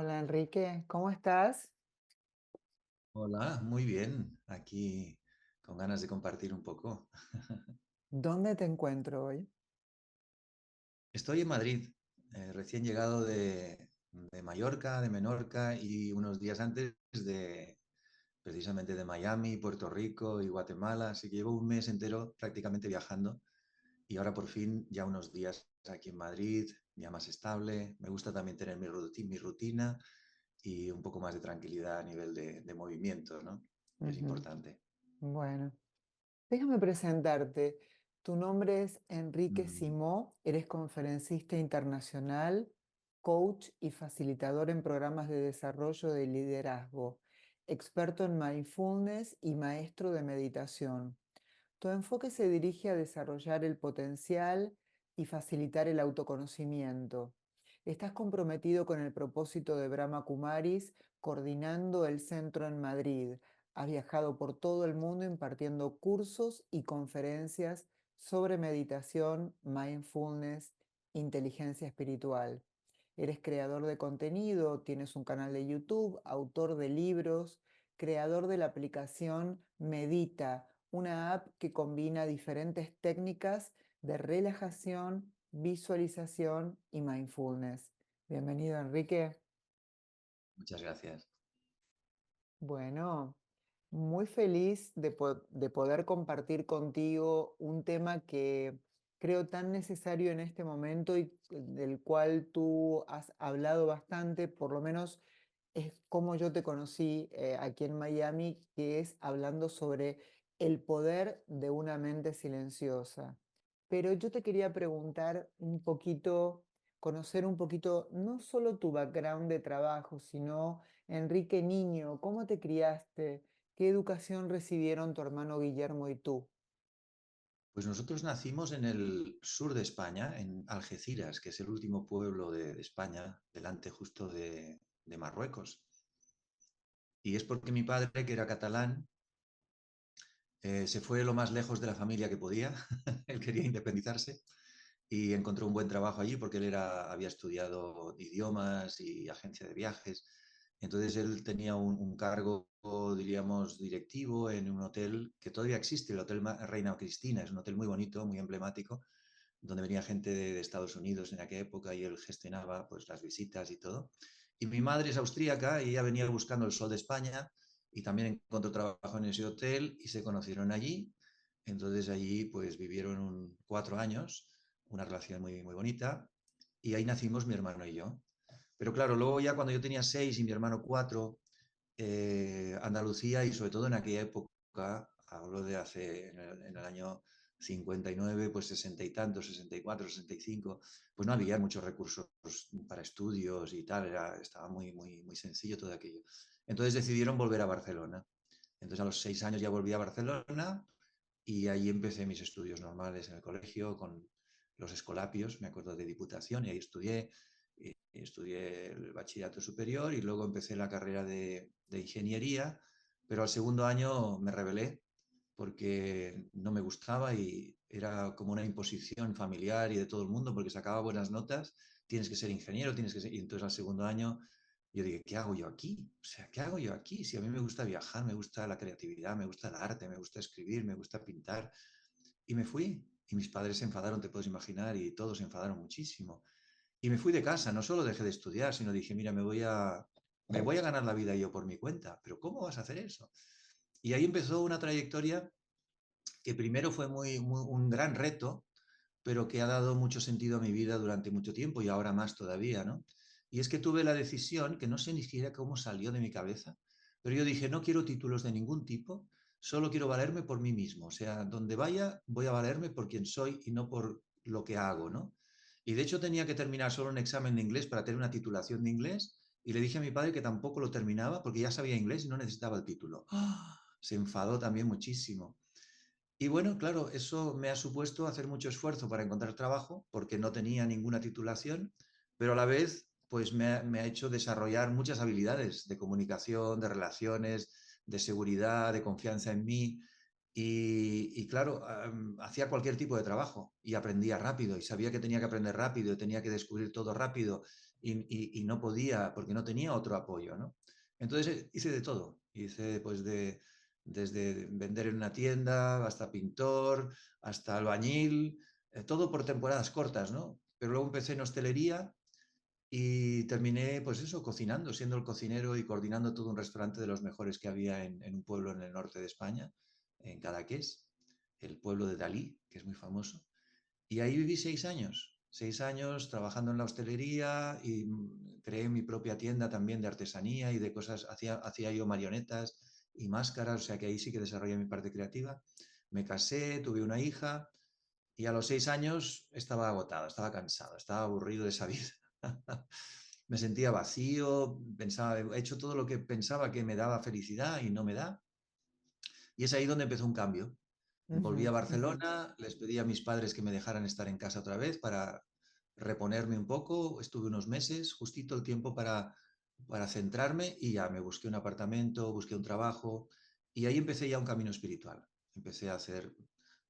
Hola Enrique, ¿cómo estás? Hola, muy bien. Aquí con ganas de compartir un poco. ¿Dónde te encuentro hoy? Estoy en Madrid, recién llegado de Mallorca, de Menorca y unos días antes de precisamente de Miami, Puerto Rico y Guatemala. Así que llevo un mes entero prácticamente viajando y ahora por fin ya unos días aquí en Madrid, ya más estable. Me gusta también tener mi rutina y un poco más de tranquilidad a nivel de movimiento, ¿no? Que es Ujú. importante. Bueno, déjame presentarte. Tu nombre es Enrique Mm. Simó, eres conferencista internacional, coach y facilitador en programas de desarrollo de liderazgo, experto en mindfulness y maestro de meditación. Tu enfoque se dirige a desarrollar el potencial y facilitar el autoconocimiento. Estás comprometido con el propósito de Brahma Kumaris, coordinando el centro en Madrid. Has viajado por todo el mundo impartiendo cursos y conferencias sobre meditación, mindfulness, inteligencia espiritual. Eres creador de contenido, tienes un canal de YouTube, autor de libros, creador de la aplicación Medita, una app que combina diferentes técnicas de relajación, visualización y mindfulness. Bienvenido, Enrique. Muchas gracias. Bueno, muy feliz de poder compartir contigo un tema que creo tan necesario en este momento y del cual tú has hablado bastante, por lo menos es como yo te conocí aquí en Miami, que es hablando sobre el poder de una mente silenciosa. Pero yo te quería preguntar un poquito, conocer un poquito, no solo tu background de trabajo, sino, Enrique niño, ¿cómo te criaste? ¿Qué educación recibieron tu hermano Guillermo y tú? Pues nosotros nacimos en el sur de España, en Algeciras, que es el último pueblo de España, delante justo de Marruecos. Y es porque mi padre, que era catalán, se fue lo más lejos de la familia que podía. Él quería independizarse y encontró un buen trabajo allí porque había estudiado idiomas y agencia de viajes. Entonces él tenía un cargo, diríamos, directivo en un hotel que todavía existe, el Hotel Reina Cristina. Es un hotel muy bonito, muy emblemático, donde venía gente de Estados Unidos en aquella época y él gestionaba pues, las visitas y todo. Y mi madre es austríaca y ella venía buscando el sol de España y también encontró trabajo en ese hotel y se conocieron allí. Entonces allí pues vivieron 4 años, una relación muy, muy bonita, y ahí nacimos mi hermano y yo. Pero claro, luego ya cuando yo tenía 6 y mi hermano 4, Andalucía y sobre todo en aquella época, hablo de hace, en el año 59, pues 60 y tantos, 64, 65, pues no había muchos recursos para estudios y tal, estaba muy, muy, muy sencillo todo aquello. Entonces decidieron volver a Barcelona. Entonces a los 6 años ya volví a Barcelona y ahí empecé mis estudios normales en el colegio con los escolapios, me acuerdo de Diputación, y ahí estudié el bachillerato superior y luego empecé la carrera de ingeniería, pero al segundo año me rebelé porque no me gustaba y era como una imposición familiar y de todo el mundo porque sacaba buenas notas, tienes que ser ingeniero, tienes que ser... Y entonces al segundo año yo dije, ¿qué hago yo aquí? O sea, ¿qué hago yo aquí? Si a mí me gusta viajar, me gusta la creatividad, me gusta el arte, me gusta escribir, me gusta pintar. Y me fui. Y mis padres se enfadaron, te puedes imaginar, y todos se enfadaron muchísimo. Y me fui de casa, no solo dejé de estudiar, sino dije, mira, me voy a ganar la vida yo por mi cuenta. Pero ¿cómo vas a hacer eso? Y ahí empezó una trayectoria que primero fue un gran reto, pero que ha dado mucho sentido a mi vida durante mucho tiempo y ahora más todavía, ¿no? Y es que tuve la decisión, que no sé ni siquiera cómo salió de mi cabeza, pero yo dije, no quiero títulos de ningún tipo, solo quiero valerme por mí mismo. O sea, donde vaya, voy a valerme por quien soy y no por lo que hago, ¿no? Y de hecho tenía que terminar solo un examen de inglés para tener una titulación de inglés y le dije a mi padre que tampoco lo terminaba porque ya sabía inglés y no necesitaba el título. ¡Ah! Se enfadó también muchísimo. Y bueno, claro, eso me ha supuesto hacer mucho esfuerzo para encontrar trabajo, porque no tenía ninguna titulación, pero a la vez, pues me ha hecho desarrollar muchas habilidades de comunicación, de relaciones, de seguridad, de confianza en mí. Y claro, hacía cualquier tipo de trabajo y aprendía rápido y sabía que tenía que aprender rápido, tenía que descubrir todo rápido y no podía, porque no tenía otro apoyo, ¿no? Entonces hice de todo, hice pues desde vender en una tienda hasta pintor, hasta albañil, todo por temporadas cortas, ¿no? Pero luego empecé en hostelería y terminé, pues eso, cocinando, siendo el cocinero y coordinando todo un restaurante de los mejores que había en un pueblo en el norte de España, en Cadaqués, el pueblo de Dalí, que es muy famoso. Y ahí viví 6 años, 6 años trabajando en la hostelería y creé mi propia tienda también de artesanía y de cosas, hacía yo marionetas y máscaras, o sea que ahí sí que desarrollé mi parte creativa. Me casé, tuve una hija y a los 6 años estaba agotado, estaba cansado, estaba aburrido de esa vida. Me sentía vacío, pensaba, he hecho todo lo que pensaba que me daba felicidad y no me da. Y es ahí donde empezó un cambio. Volví a Ujú, ujú. Barcelona, les pedí a mis padres que me dejaran estar en casa otra vez para reponerme un poco. Estuve unos meses, justito el tiempo para centrarme y ya me busqué un apartamento, busqué un trabajo y ahí empecé ya un camino espiritual. Empecé a hacer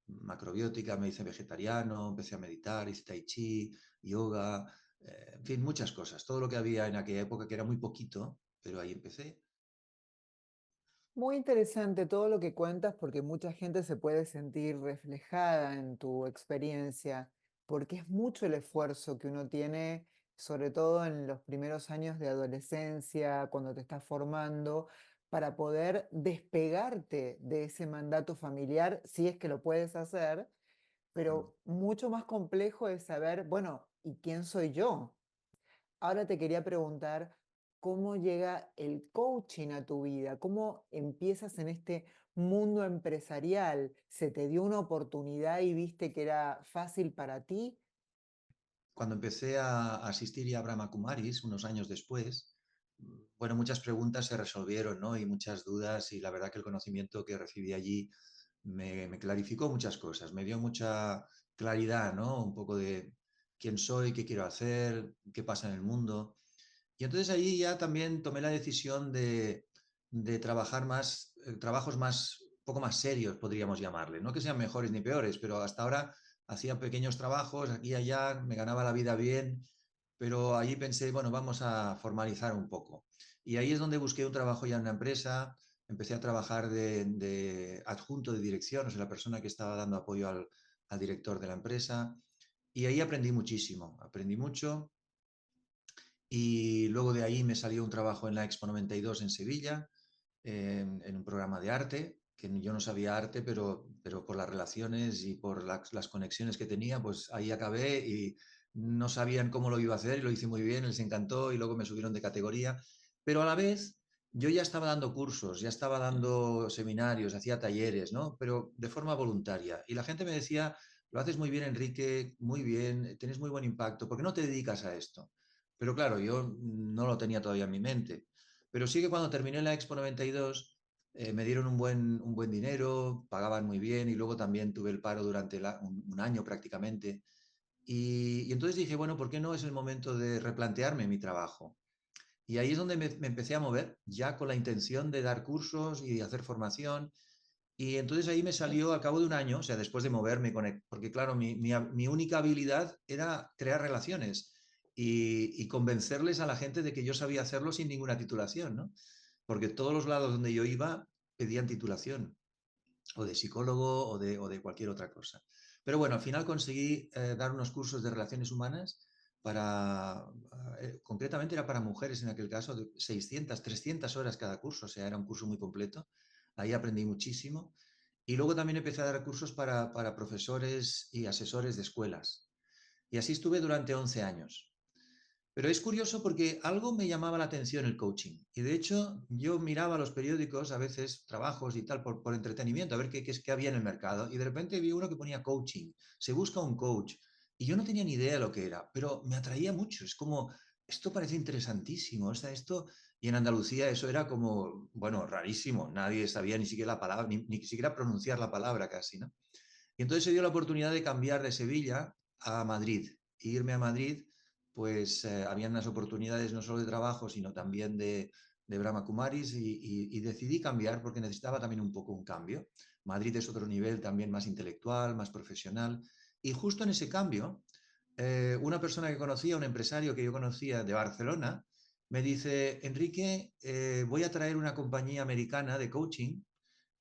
macrobiótica, me hice vegetariano, empecé a meditar, hice tai chi, yoga, en fin, muchas cosas. Todo lo que había en aquella época, que era muy poquito, pero ahí empecé. Muy interesante todo lo que cuentas porque mucha gente se puede sentir reflejada en tu experiencia, porque es mucho el esfuerzo que uno tiene, sobre todo en los primeros años de adolescencia, cuando te estás formando, para poder despegarte de ese mandato familiar, si es que lo puedes hacer, Mm. pero mucho más complejo es saber, bueno, ¿y quién soy yo? Ahora te quería preguntar, ¿cómo llega el coaching a tu vida? ¿Cómo empiezas en este mundo empresarial? ¿Se te dio una oportunidad y viste que era fácil para ti? Cuando empecé a asistir a Brahma Kumaris, unos años después, bueno, muchas preguntas se resolvieron, ¿no? Y muchas dudas, y la verdad que el conocimiento que recibí allí me clarificó muchas cosas, me dio mucha claridad, ¿no? Un poco de quién soy, qué quiero hacer, qué pasa en el mundo. Y entonces ahí ya también tomé la decisión de trabajar más, trabajos más, poco más serios, podríamos llamarle. No que sean mejores ni peores, pero hasta ahora hacía pequeños trabajos aquí y allá, me ganaba la vida bien, pero allí pensé, bueno, vamos a formalizar un poco. Y ahí es donde busqué un trabajo ya en una empresa, empecé a trabajar de adjunto de dirección, o sea, la persona que estaba dando apoyo al director de la empresa, y ahí aprendí mucho, y luego de ahí me salió un trabajo en la Expo 92 en Sevilla, en un programa de arte, que yo no sabía arte, pero por las relaciones y por las conexiones que tenía, pues ahí acabé y no sabían cómo lo iba a hacer y lo hice muy bien, les encantó y luego me subieron de categoría. Pero a la vez yo ya estaba dando cursos, ya estaba dando seminarios, hacía talleres, ¿no? Pero de forma voluntaria. Y la gente me decía, lo haces muy bien, Enrique, muy bien, tienes muy buen impacto, ¿por qué no te dedicas a esto? Pero claro, yo no lo tenía todavía en mi mente. Pero sí que cuando terminé la Expo 92 me dieron un buen dinero, pagaban muy bien y luego también tuve el paro durante un año prácticamente. Y entonces dije, bueno, ¿por qué no es el momento de replantearme mi trabajo? Y ahí es donde me empecé a mover, ya con la intención de dar cursos y hacer formación. Y entonces ahí me salió al cabo de un año, o sea, después de moverme, porque claro, mi única habilidad era crear relaciones y convencerles a la gente de que yo sabía hacerlo sin ninguna titulación, ¿no? Porque todos los lados donde yo iba pedían titulación, o de psicólogo o de cualquier otra cosa. Pero bueno, al final conseguí dar unos cursos de relaciones humanas concretamente era para mujeres en aquel caso, de 600, 300 horas cada curso, o sea, era un curso muy completo. Ahí aprendí muchísimo. Y luego también empecé a dar cursos para profesores y asesores de escuelas. Y así estuve durante 11 años. Pero es curioso porque algo me llamaba la atención el coaching. Y de hecho, yo miraba los periódicos, a veces trabajos y tal, por entretenimiento, a ver qué había en el mercado. Y de repente vi uno que ponía coaching. Se busca un coach. Y yo no tenía ni idea de lo que era, pero me atraía mucho. Es como, esto parece interesantísimo. O sea, esto. Y en Andalucía eso era como, bueno, rarísimo. Nadie sabía ni siquiera la palabra, ni siquiera pronunciar la palabra casi, ¿no? Y entonces se dio la oportunidad de cambiar de Sevilla a Madrid. E irme a Madrid, pues habían unas oportunidades no solo de trabajo, sino también de Brahma Kumaris y decidí cambiar porque necesitaba también un poco un cambio. Madrid es otro nivel también más intelectual, más profesional. Y justo en ese cambio una persona que conocía, un empresario que yo conocía de Barcelona, me dice, Enrique, voy a traer una compañía americana de coaching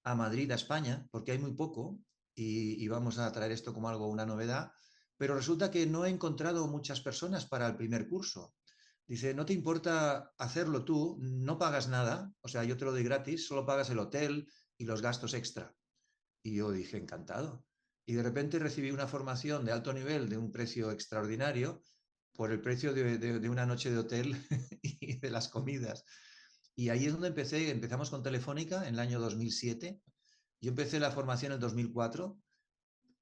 a Madrid, a España, porque hay muy poco y vamos a traer esto como algo, una novedad, pero resulta que no he encontrado muchas personas para el primer curso. Dice, ¿no te importa hacerlo tú? No pagas nada, o sea, yo te lo doy gratis, solo pagas el hotel y los gastos extra. Y yo dije, encantado. Y de repente recibí una formación de alto nivel de un precio extraordinario por el precio de una noche de hotel y de las comidas. Y ahí es donde empezamos con Telefónica en el año 2007. Yo empecé la formación en el 2004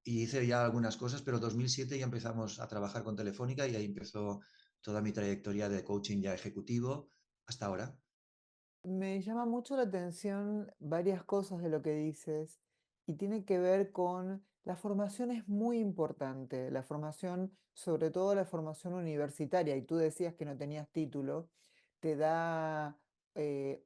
y hice ya algunas cosas, pero en 2007 ya empezamos a trabajar con Telefónica y ahí empezó toda mi trayectoria de coaching ya ejecutivo hasta ahora. Me llama mucho la atención varias cosas de lo que dices y tiene que ver con la formación es muy importante, la formación, sobre todo la formación universitaria, y tú decías que no tenías título, te da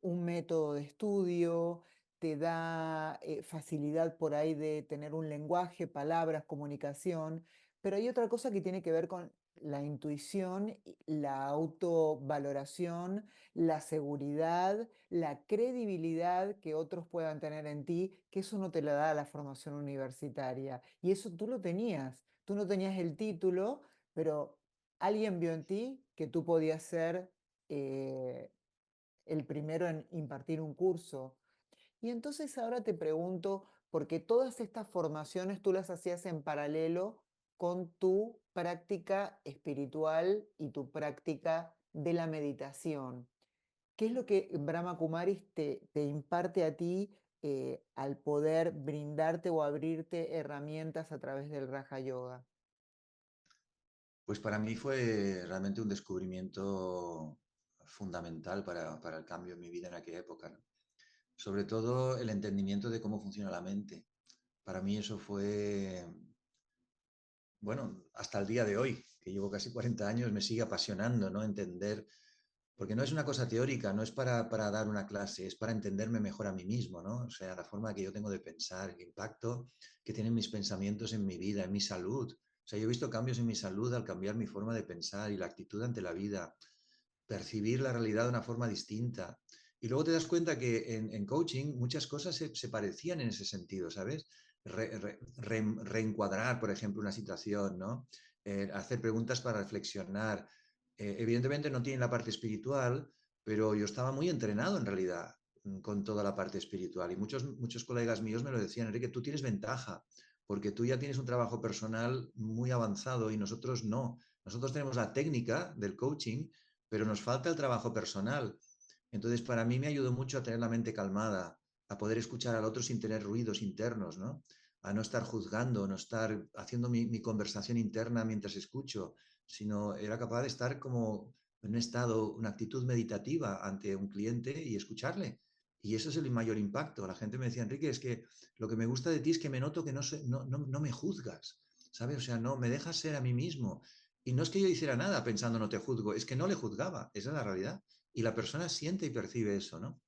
un método de estudio, te da facilidad por ahí de tener un lenguaje, palabras, comunicación, pero hay otra cosa que tiene que ver con la intuición, la autovaloración, la seguridad, la credibilidad que otros puedan tener en ti, que eso no te la da la formación universitaria. Y eso tú lo tenías. Tú no tenías el título, pero alguien vio en ti que tú podías ser eh, el primero en impartir un curso. Y entonces ahora te pregunto, porque todas estas formaciones tú las hacías en paralelo con tu práctica espiritual y tu práctica de la meditación. ¿Qué es lo que Brahma Kumaris te imparte a ti al poder brindarte o abrirte herramientas a través del Raja Yoga? Pues para mí fue realmente un descubrimiento fundamental para el cambio en mi vida en aquella época, ¿no? Sobre todo el entendimiento de cómo funciona la mente. Para mí eso fue, bueno, hasta el día de hoy, que llevo casi 40 años, me sigue apasionando, ¿no? Entender, porque no es una cosa teórica, no es para dar una clase, es para entenderme mejor a mí mismo, ¿no? O sea, la forma que yo tengo de pensar, el impacto que tienen mis pensamientos en mi vida, en mi salud. O sea, yo he visto cambios en mi salud al cambiar mi forma de pensar y la actitud ante la vida, percibir la realidad de una forma distinta. Y luego te das cuenta que en coaching muchas cosas se parecían en ese sentido, ¿sabes? Reencuadrar, por ejemplo, una situación, ¿no? Hacer preguntas para reflexionar. Evidentemente no tiene la parte espiritual, pero yo estaba muy entrenado en realidad con toda la parte espiritual. Y muchos colegas míos me lo decían, Enrique, tú tienes ventaja, porque tú ya tienes un trabajo personal muy avanzado y nosotros no. Nosotros tenemos la técnica del coaching, pero nos falta el trabajo personal. Entonces, para mí me ayudó mucho a tener la mente calmada, a poder escuchar al otro sin tener ruidos internos, ¿no? A no estar juzgando, no estar haciendo mi conversación interna mientras escucho, sino era capaz de estar como en un estado, una actitud meditativa ante un cliente y escucharle. Y eso es el mayor impacto. La gente me decía, Enrique, es que lo que me gusta de ti es que me noto que no me juzgas, ¿sabes? O sea, no, me dejas ser a mí mismo. Y no es que yo hiciera nada pensando no te juzgo, es que no le juzgaba, esa es la realidad. Y la persona siente y percibe eso, ¿no?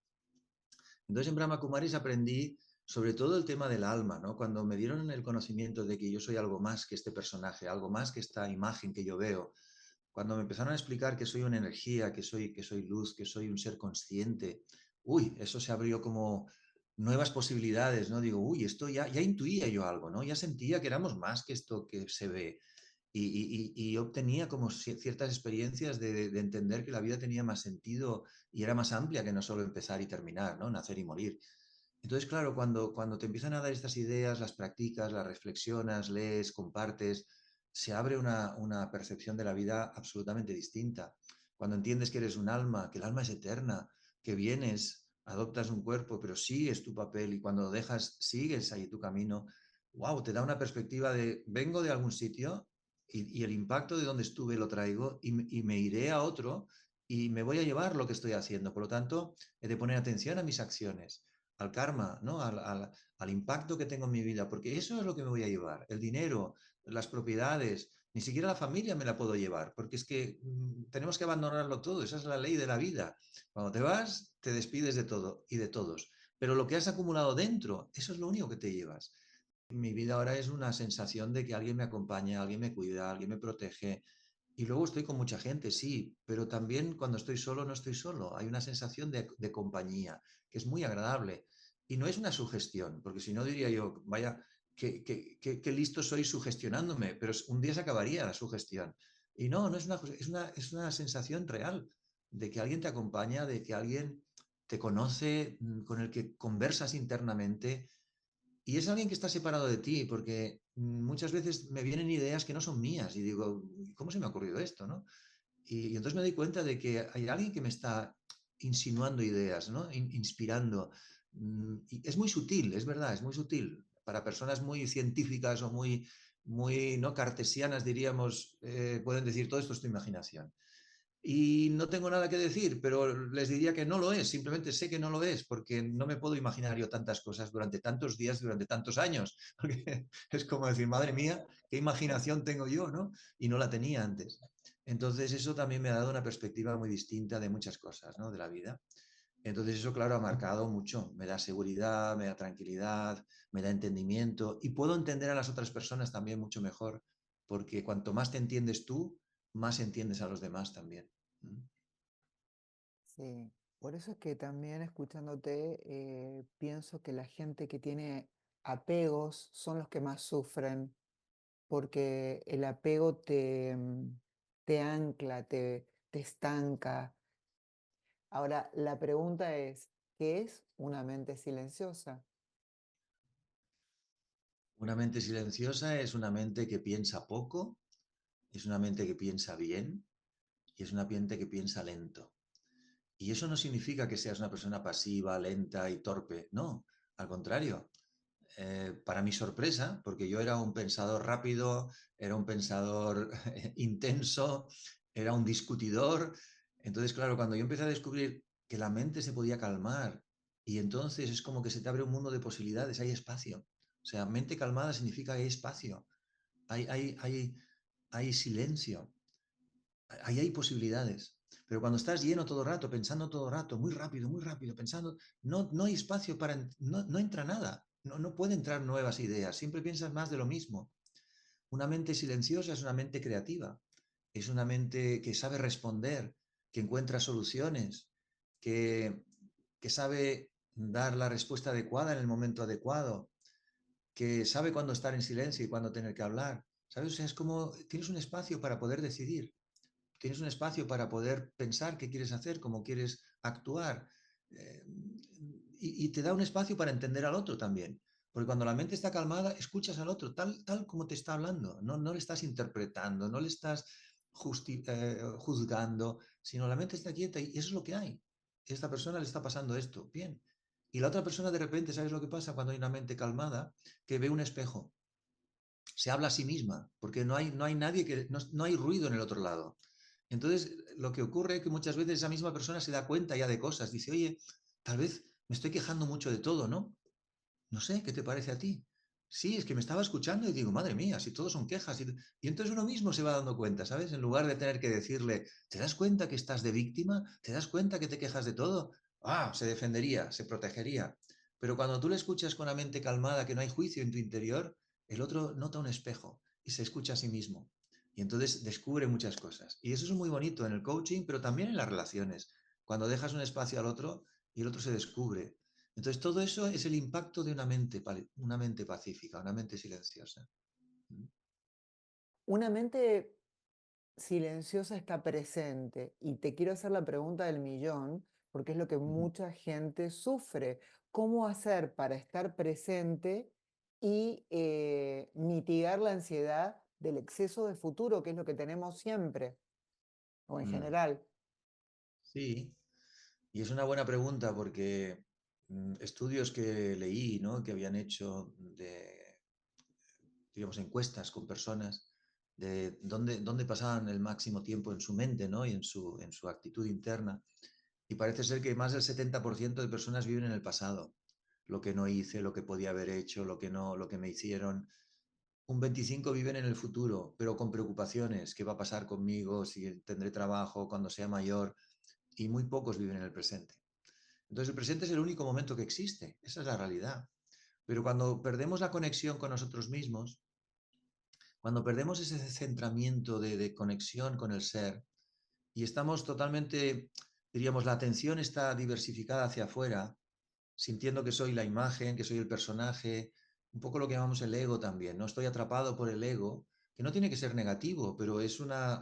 Entonces en Brahma Kumaris aprendí sobre todo el tema del alma, ¿no? Cuando me dieron el conocimiento de que yo soy algo más que este personaje, algo más que esta imagen que yo veo, cuando me empezaron a explicar que soy una energía, que soy luz, que soy un ser consciente, uy, eso se abrió como nuevas posibilidades, ¿no? Digo, uy, esto ya intuía yo algo, ¿no? Ya sentía que éramos más que esto que se ve y obtenía como ciertas experiencias de entender que la vida tenía más sentido y era más amplia que no solo empezar y terminar, ¿no? Nacer y morir. Entonces, claro, cuando te empiezan a dar estas ideas, las practicas, las reflexionas, lees, compartes, se abre una percepción de la vida absolutamente distinta. Cuando entiendes que eres un alma, que el alma es eterna, que vienes, adoptas un cuerpo, pero sigues tu papel y cuando lo dejas, sigues ahí tu camino, wow, te da una perspectiva de vengo de algún sitio y el impacto de donde estuve lo traigo y me iré a otro y me voy a llevar lo que estoy haciendo. Por lo tanto, he de poner atención a mis acciones, al karma, ¿no? Al impacto que tengo en mi vida, porque eso es lo que me voy a llevar. El dinero, las propiedades, ni siquiera la familia me la puedo llevar, porque es que tenemos que abandonarlo todo, esa es la ley de la vida. Cuando te vas, te despides de todo y de todos, pero lo que has acumulado dentro, eso es lo único que te llevas. mi vida ahora es una sensación de que alguien me acompaña, alguien me cuida, alguien me protege. Y luego estoy con mucha gente, sí, pero también cuando estoy solo no estoy solo. Hay una sensación de compañía que es muy agradable. Y no es una sugestión, porque si no diría yo, vaya, qué listo soy sugestionándome, pero un día se acabaría la sugestión. Y no, no es es una sensación real de que alguien te acompaña, de que alguien te conoce, con el que conversas internamente y es alguien que está separado de ti, porque muchas veces me vienen ideas que no son mías y digo, ¿cómo se me ha ocurrido esto? ¿No? Y entonces me doy cuenta de que hay alguien que me está insinuando ideas, ¿no? Inspirando. Y es muy sutil, es verdad, es muy sutil. Para personas muy científicas o muy no cartesianas, diríamos, pueden decir, todo esto es tu imaginación. Y no tengo nada que decir, pero les diría que no lo es, simplemente sé que no lo es, porque no me puedo imaginar yo tantas cosas durante tantos días, durante tantos años. Porque es como decir, madre mía, qué imaginación tengo yo, ¿no? Y no la tenía antes. Entonces eso también me ha dado una perspectiva muy distinta de muchas cosas, ¿no? De la vida. Entonces eso, claro, ha marcado mucho. Me da seguridad, me da tranquilidad, me da entendimiento y puedo entender a las otras personas también mucho mejor, porque cuanto más te entiendes tú, más entiendes a los demás también. ¿Mm? Sí, por eso es que también escuchándote pienso que la gente que tiene apegos son los que más sufren, porque el apego te ancla, te estanca. Ahora, la pregunta es, ¿qué es una mente silenciosa? Una mente silenciosa es una mente que piensa poco, es una mente que piensa bien y es una mente que piensa lento. Y eso no significa que seas una persona pasiva, lenta y torpe. No, al contrario. Para mi sorpresa, porque yo era un pensador rápido, era un pensador intenso, era un discutidor. Entonces, claro, cuando yo empecé a descubrir que la mente se podía calmar y entonces es como que se te abre un mundo de posibilidades, hay espacio. O sea, mente calmada significa que hay espacio, hay, hay, hay, hay silencio, ahí hay posibilidades. Pero cuando estás lleno todo el rato, pensando todo el rato, muy rápido, pensando, no hay espacio para, no entra nada, no puede entrar nuevas ideas, siempre piensas más de lo mismo. Una mente silenciosa es una mente creativa, es una mente que sabe responder, que encuentra soluciones, que, que sabe dar la respuesta adecuada en el momento adecuado, que sabe cuándo estar en silencio y cuándo tener que hablar. ¿Sabes? O sea, es como tienes un espacio para poder decidir, tienes un espacio para poder pensar qué quieres hacer, cómo quieres actuar. eh, y te da un espacio para entender al otro también. Porque cuando la mente está calmada, escuchas al otro tal como te está hablando. No le estás interpretando, no le estás juzgando, sino la mente está quieta y eso es lo que hay. Esta persona le está pasando esto. Bien. Y la otra persona de repente, ¿sabes lo que pasa cuando hay una mente calmada? Que ve un espejo, se habla a sí misma, porque no hay nadie que, no hay ruido en el otro lado. Entonces, lo que ocurre es que muchas veces esa misma persona se da cuenta ya de cosas, dice, oye, tal vez me estoy quejando mucho de todo, ¿no? No sé, ¿qué te parece a ti? Sí, es que me estaba escuchando y digo, madre mía, si todos son quejas. Y entonces uno mismo se va dando cuenta, ¿sabes? En lugar de tener que decirle, ¿te das cuenta que estás de víctima? ¿Te das cuenta que te quejas de todo? Ah, se defendería, se protegería. Pero cuando tú le escuchas con la mente calmada, que no hay juicio en tu interior, el otro nota un espejo y se escucha a sí mismo. Y entonces descubre muchas cosas. Y eso es muy bonito en el coaching, pero también en las relaciones. Cuando dejas un espacio al otro y el otro se descubre. Entonces, todo eso es el impacto de una mente pacífica, una mente silenciosa. ¿Mm? Una mente silenciosa está presente y te quiero hacer la pregunta del millón, porque es lo que Ujú. mucha gente sufre. ¿Cómo hacer para estar presente y mitigar la ansiedad del exceso de futuro, que es lo que tenemos siempre o en Mm. general? Sí, y es una buena pregunta porque estudios que leí, ¿no? Que habían hecho de, digamos, encuestas con personas de dónde pasaban el máximo tiempo en su mente, ¿no? Y en su actitud interna. Y parece ser que más del 70% de personas viven en el pasado. Lo que no hice, lo que podía haber hecho, lo que no, lo que me hicieron. Un 25 viven en el futuro, pero con preocupaciones. ¿Qué va a pasar conmigo? Si tendré trabajo cuando sea mayor. Y muy pocos viven en el presente. Entonces el presente es el único momento que existe. Esa es la realidad. Pero cuando perdemos la conexión con nosotros mismos, cuando perdemos ese centramiento de conexión con el ser y estamos totalmente, diríamos, la atención está diversificada hacia afuera, sintiendo que soy la imagen, que soy el personaje, un poco lo que llamamos el ego también, ¿no? Estoy atrapado por el ego, que no tiene que ser negativo, pero es una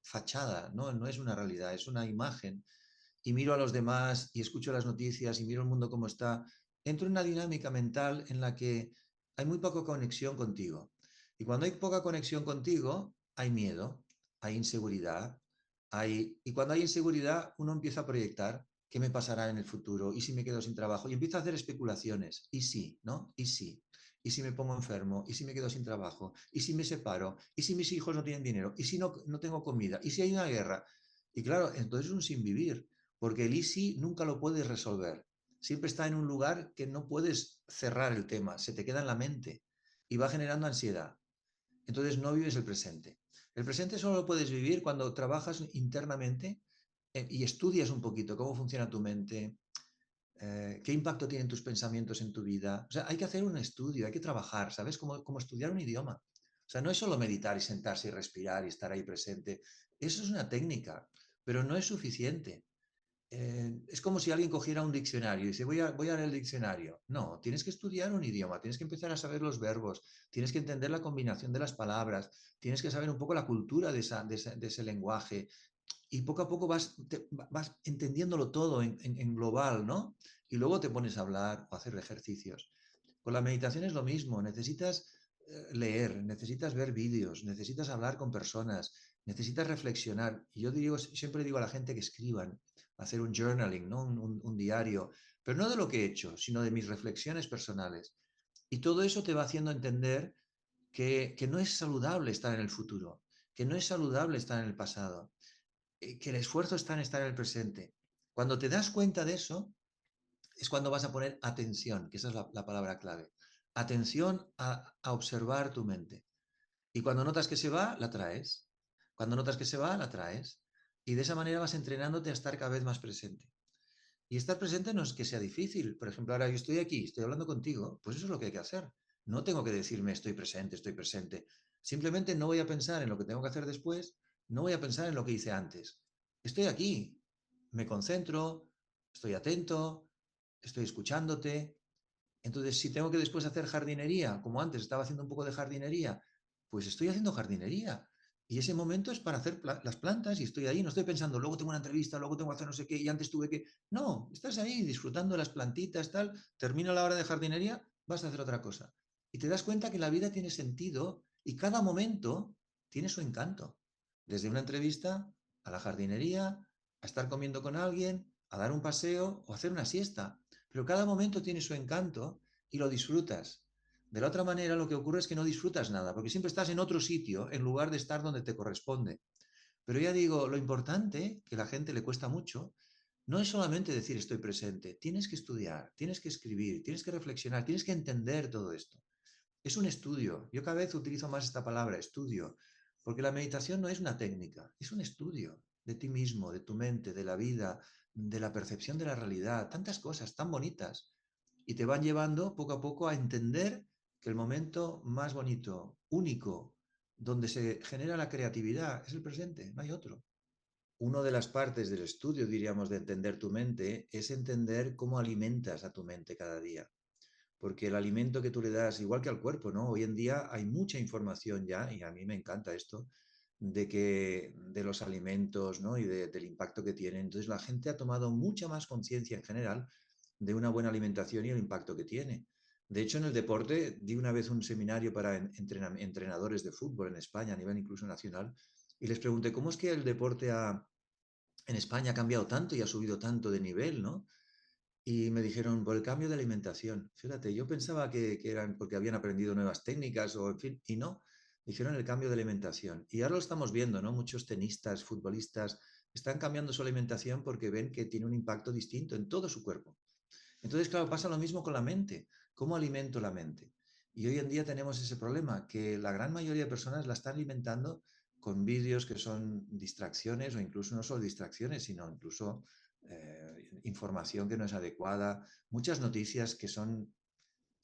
fachada, ¿no? No es una realidad, es una imagen. Y miro a los demás y escucho las noticias y miro el mundo como está, entro en una dinámica mental en la que hay muy poca conexión contigo. Y cuando hay poca conexión contigo, hay miedo, hay inseguridad, y cuando hay inseguridad, uno empieza a proyectar qué me pasará en el futuro, y si me quedo sin trabajo, y empieza a hacer especulaciones, y sí, ¿no? Y sí, y si me pongo enfermo, y si me quedo sin trabajo, y si me separo, y si mis hijos no tienen dinero, y si no tengo comida, y si hay una guerra. Y claro, entonces es un sin vivir, porque el easy nunca lo puedes resolver. Siempre está en un lugar que no puedes cerrar el tema, se te queda en la mente y va generando ansiedad. Entonces no vives el presente. El presente solo lo puedes vivir cuando trabajas internamente y estudias un poquito cómo funciona tu mente, qué impacto tienen tus pensamientos en tu vida. O sea, hay que hacer un estudio, hay que trabajar, ¿sabes? Como estudiar un idioma. O sea, no es solo meditar y sentarse y respirar y estar ahí presente. Eso es una técnica, pero no es suficiente. Es como si alguien cogiera un diccionario y dice, voy a leer el diccionario. No, tienes que estudiar un idioma, tienes que empezar a saber los verbos, tienes que entender la combinación de las palabras, tienes que saber un poco la cultura de ese lenguaje y poco a poco vas entendiéndolo todo en global, ¿no? Y luego te pones a hablar o a hacer ejercicios. Con la meditación es lo mismo, necesitas leer, necesitas ver vídeos, necesitas hablar con personas, necesitas reflexionar. Y siempre digo a la gente que escriban, hacer un journaling, ¿no? Un diario, pero no de lo que he hecho, sino de mis reflexiones personales. Y todo eso te va haciendo entender que no es saludable estar en el futuro, que no es saludable estar en el pasado, que el esfuerzo está en estar en el presente. Cuando te das cuenta de eso, es cuando vas a poner atención, que esa es la palabra clave. Atención a observar tu mente. Y cuando notas que se va, la traes. Cuando notas que se va, la traes. Y de esa manera vas entrenándote a estar cada vez más presente. Y estar presente no es que sea difícil. Por ejemplo, ahora yo estoy aquí, estoy hablando contigo, pues eso es lo que hay que hacer. No tengo que decirme estoy presente, estoy presente. Simplemente no voy a pensar en lo que tengo que hacer después, no voy a pensar en lo que hice antes. Estoy aquí, me concentro, estoy atento, estoy escuchándote. Entonces, si tengo que después hacer jardinería, como antes estaba haciendo un poco de jardinería, pues estoy haciendo jardinería. Y ese momento es para hacer las plantas y estoy ahí, no estoy pensando, luego tengo una entrevista, luego tengo que hacer no sé qué, y antes tuve que... No, estás ahí disfrutando de las plantitas, tal, termina la hora de jardinería, vas a hacer otra cosa. Y te das cuenta que la vida tiene sentido y cada momento tiene su encanto. Desde una entrevista a la jardinería, a estar comiendo con alguien, a dar un paseo o hacer una siesta. Pero cada momento tiene su encanto y lo disfrutas. De la otra manera, lo que ocurre es que no disfrutas nada, porque siempre estás en otro sitio en lugar de estar donde te corresponde. Pero ya digo, lo importante, que a la gente le cuesta mucho, no es solamente decir estoy presente, tienes que estudiar, tienes que escribir, tienes que reflexionar, tienes que entender todo esto. Es un estudio. Yo cada vez utilizo más esta palabra, estudio, porque la meditación no es una técnica, es un estudio de ti mismo, de tu mente, de la vida, de la percepción de la realidad, tantas cosas tan bonitas y te van llevando poco a poco a entender que el momento más bonito, único, donde se genera la creatividad es el presente, no hay otro. Una de las partes del estudio, diríamos, de entender tu mente es entender cómo alimentas a tu mente cada día. Porque el alimento que tú le das, igual que al cuerpo, ¿no? Hoy en día hay mucha información ya, y a mí me encanta esto, de los alimentos, ¿no? Del impacto que tienen. Entonces la gente ha tomado mucha más conciencia en general de una buena alimentación y el impacto que tiene. De hecho, en el deporte di una vez un seminario para entrenadores de fútbol en España, a nivel incluso nacional, y les pregunté, ¿cómo es que el deporte en España ha cambiado tanto y ha subido tanto de nivel, ¿no? Y me dijeron, por el cambio de alimentación. Fíjate, yo pensaba que eran porque habían aprendido nuevas técnicas o en fin, y no, dijeron el cambio de alimentación. Y ahora lo estamos viendo, ¿no? Muchos tenistas, futbolistas, están cambiando su alimentación porque ven que tiene un impacto distinto en todo su cuerpo. Entonces, claro, pasa lo mismo con la mente. ¿Cómo alimento la mente? Y hoy en día tenemos ese problema, que la gran mayoría de personas la están alimentando con vídeos que son distracciones o incluso no solo distracciones, sino incluso información que no es adecuada, muchas noticias que son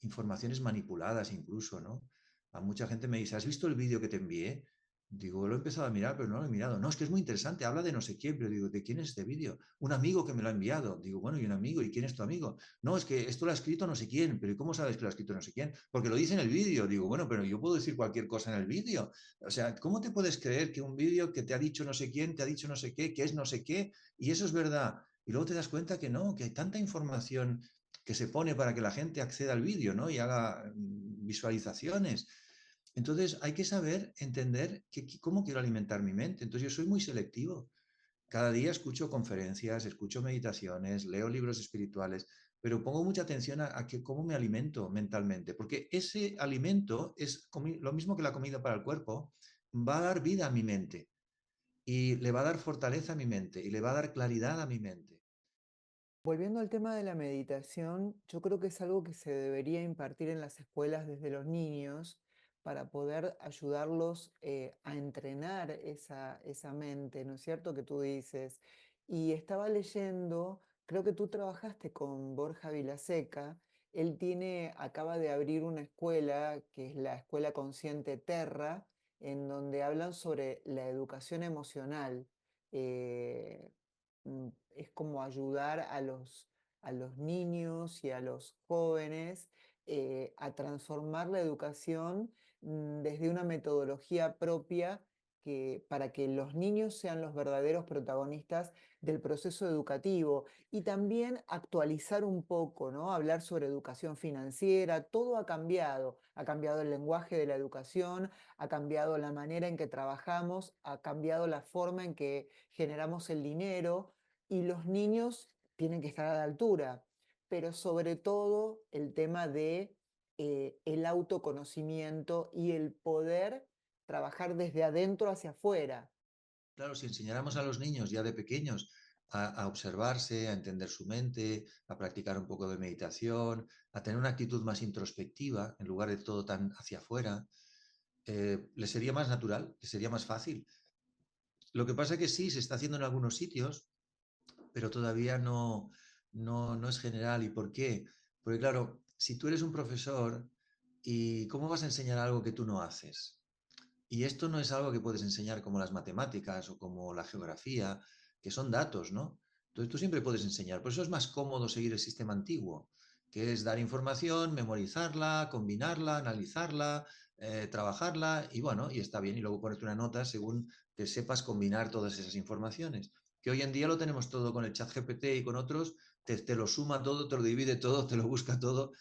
informaciones manipuladas incluso, ¿no? A mucha gente me dice, ¿has visto el vídeo que te envié? Digo, lo he empezado a mirar, pero no lo he mirado. No, es que es muy interesante, habla de no sé quién, pero digo, ¿de quién es este vídeo? Un amigo que me lo ha enviado. Digo, bueno, ¿y un amigo? ¿Y quién es tu amigo? No, es que esto lo ha escrito no sé quién, pero ¿y cómo sabes que lo ha escrito no sé quién? Porque lo dice en el vídeo. Digo, bueno, pero yo puedo decir cualquier cosa en el vídeo. O sea, ¿cómo te puedes creer que un vídeo que te ha dicho no sé quién, te ha dicho no sé qué, que es no sé qué, y eso es verdad? Y luego te das cuenta que no, que hay tanta información que se pone para que la gente acceda al vídeo, ¿no? Y haga visualizaciones. Entonces hay que saber entender cómo quiero alimentar mi mente. Entonces yo soy muy selectivo. Cada día escucho conferencias, escucho meditaciones, leo libros espirituales, pero pongo mucha atención cómo me alimento mentalmente, porque ese alimento es lo mismo que la comida para el cuerpo, va a dar vida a mi mente y le va a dar fortaleza a mi mente y le va a dar claridad a mi mente. Volviendo al tema de la meditación, yo creo que es algo que se debería impartir en las escuelas desde los niños para poder ayudarlos a entrenar esa mente, ¿no es cierto? Que tú dices. Y estaba leyendo, creo que tú trabajaste con Borja Vilaseca, él acaba de abrir una escuela que es la Escuela Consciente Terra, en donde hablan sobre la educación emocional. eh, es como ayudar a los niños y a los jóvenes a transformar la educación desde una metodología propia para que los niños sean los verdaderos protagonistas del proceso educativo y también actualizar un poco, ¿no? Hablar sobre educación financiera, todo ha cambiado el lenguaje de la educación, ha cambiado la manera en que trabajamos, ha cambiado la forma en que generamos el dinero y los niños tienen que estar a la altura, pero sobre todo el tema de el autoconocimiento y el poder trabajar desde adentro hacia afuera. Claro, si enseñáramos a los niños ya de pequeños a observarse, a entender su mente, a practicar un poco de meditación, a tener una actitud más introspectiva en lugar de todo tan hacia afuera, les sería más natural, les sería más fácil. Lo que pasa es que sí, se está haciendo en algunos sitios, pero todavía no es general. ¿Y por qué? Porque claro, si tú eres un profesor, ¿y cómo vas a enseñar algo que tú no haces? Y esto no es algo que puedes enseñar como las matemáticas o como la geografía, que son datos, ¿no? Entonces tú siempre puedes enseñar. Por eso es más cómodo seguir el sistema antiguo, que es dar información, memorizarla, combinarla, analizarla, trabajarla y bueno, y está bien. Y luego ponerte una nota según que sepas combinar todas esas informaciones. Que hoy en día lo tenemos todo con el chat GPT y con otros, te lo suma todo, te lo divide todo, te lo busca todo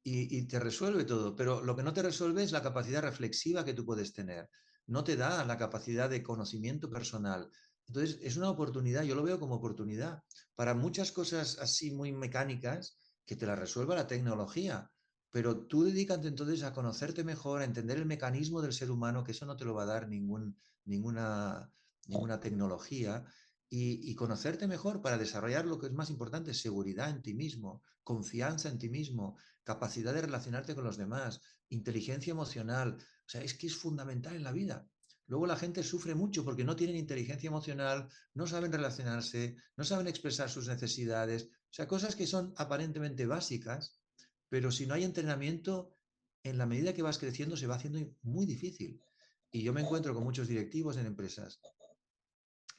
y te resuelve todo, pero lo que no te resuelve es la capacidad reflexiva que tú puedes tener. No te da la capacidad de conocimiento personal. Entonces, es una oportunidad, yo lo veo como oportunidad para muchas cosas así muy mecánicas que te las resuelva la tecnología. Pero tú dedícate entonces a conocerte mejor, a entender el mecanismo del ser humano, que eso no te lo va a dar ninguna, ninguna tecnología, y conocerte mejor para desarrollar lo que es más importante, seguridad en ti mismo, confianza en ti mismo, capacidad de relacionarte con los demás, inteligencia emocional. O sea, es que es fundamental en la vida. Luego la gente sufre mucho porque no tienen inteligencia emocional, no saben relacionarse, no saben expresar sus necesidades. O sea, cosas que son aparentemente básicas, pero si no hay entrenamiento, en la medida que vas creciendo se va haciendo muy difícil. Y yo me encuentro con muchos directivos en empresas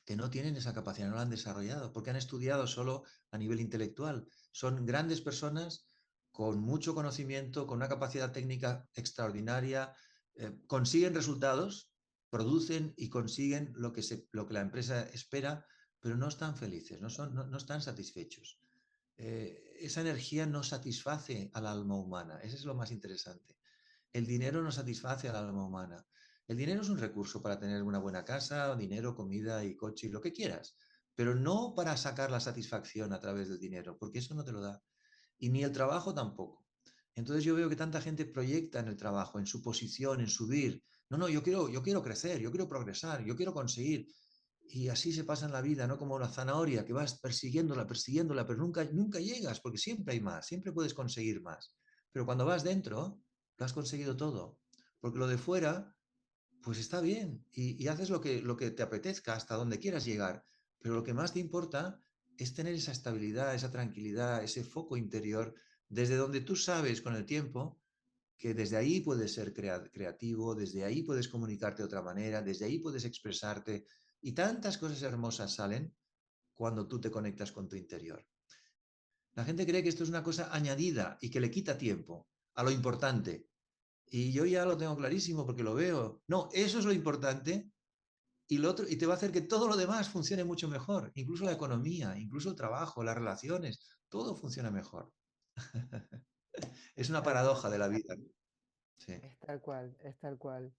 que no tienen esa capacidad, no la han desarrollado, porque han estudiado solo a nivel intelectual. Son grandes personas con mucho conocimiento, con una capacidad técnica extraordinaria, consiguen resultados, producen y consiguen lo que la empresa espera, pero no están felices, no están satisfechos. Esa energía no satisface al alma humana, eso es lo más interesante. El dinero no satisface al alma humana. El dinero es un recurso para tener una buena casa, dinero, comida y coche y lo que quieras, pero no para sacar la satisfacción a través del dinero, porque eso no te lo da. Y ni el trabajo tampoco. Entonces yo veo que tanta gente proyecta en el trabajo, en su posición, en subir. No, no, yo quiero crecer, yo quiero progresar, yo quiero conseguir. Y así se pasa en la vida, ¿no? Como la zanahoria, que vas persiguiéndola, persiguiéndola, pero nunca llegas, porque siempre hay más, siempre puedes conseguir más. Pero cuando vas dentro, lo has conseguido todo. Porque lo de fuera, pues está bien, y haces lo que te apetezca hasta donde quieras llegar. Pero lo que más te importa es tener esa estabilidad, esa tranquilidad, ese foco interior desde donde tú sabes con el tiempo que desde ahí puedes ser creativo, desde ahí puedes comunicarte de otra manera, desde ahí puedes expresarte y tantas cosas hermosas salen cuando tú te conectas con tu interior. La gente cree que esto es una cosa añadida y que le quita tiempo a lo importante. Y yo ya lo tengo clarísimo porque lo veo. No, eso es lo importante y lo otro, y te va a hacer que todo lo demás funcione mucho mejor, incluso la economía, incluso el trabajo, las relaciones, todo funciona mejor. Es Es una tal cual, paradoja de la vida, ¿no? Sí. es tal cual, es tal cual.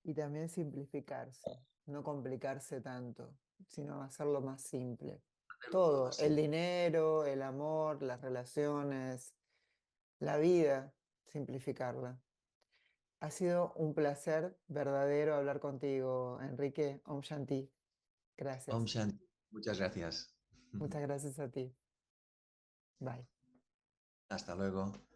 Y también simplificarse, no complicarse tanto, sino hacerlo más simple. Todo Todo, el así. dinero, el amor, las relaciones, la vida, simplificarla. Ha sido un placer verdadero hablar contigo, Enrique. Om Shanti. Om Gracias. Shanti. Muchas gracias. Muchas gracias a ti. Bye. Hasta luego.